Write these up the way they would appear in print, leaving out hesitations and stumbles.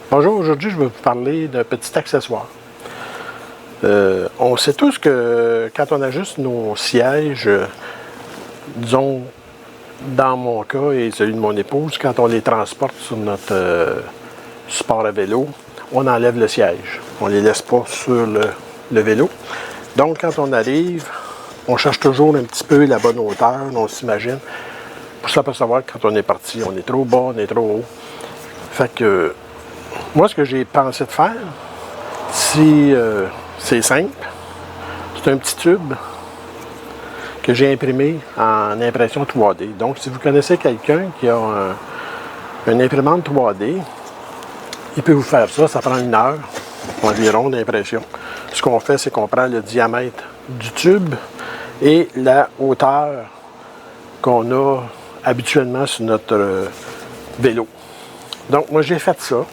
Bonjour, aujourd'hui je vais vous parler d'un petit accessoire. On sait tous que quand on ajuste nos sièges, disons dans mon cas et celui de mon épouse, quand on les transporte sur notre support à vélo, on enlève le siège. On ne les laisse pas sur le vélo. Donc quand on arrive, on cherche toujours un petit peu la bonne hauteur, on s'imagine, pour s'apercevoir que quand on est parti, on est trop bas, on est trop haut. Fait que moi, ce que j'ai pensé de faire, c'est simple. C'est un petit tube que j'ai imprimé en impression 3D. Donc, si vous connaissez quelqu'un qui a une imprimante 3D, il peut vous faire ça. Ça prend 1 heure environ d'impression. Ce qu'on fait, c'est qu'on prend le diamètre du tube et la hauteur qu'on a habituellement sur notre vélo. Donc, moi, j'ai fait ça.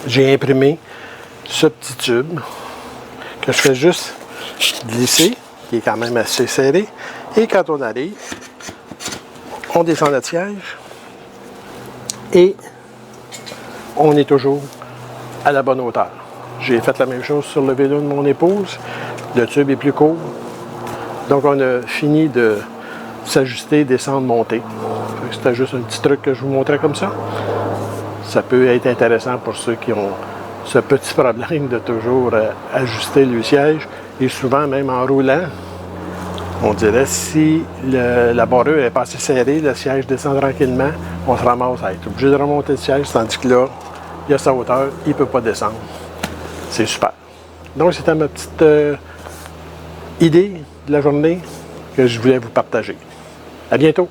J'ai imprimé ce petit tube que je fais juste glisser, qui est quand même assez serré. Et quand on arrive, on descend notre siège et on est toujours à la bonne hauteur. J'ai fait la même chose sur le vélo de mon épouse. Le tube est plus court. Donc on a fini de s'ajuster, descendre, monter. C'était juste un petit truc que je vous montrais comme ça. Ça peut être intéressant pour ceux qui ont ce petit problème de toujours ajuster le siège. Et souvent, même en roulant, on dirait si la barrure n'est pas assez serrée, le siège descend tranquillement, on se ramasse à être obligé de remonter le siège, tandis que là, il y a sa hauteur, il ne peut pas descendre. C'est super. Donc, c'était ma petite idée de la journée que je voulais vous partager. À bientôt!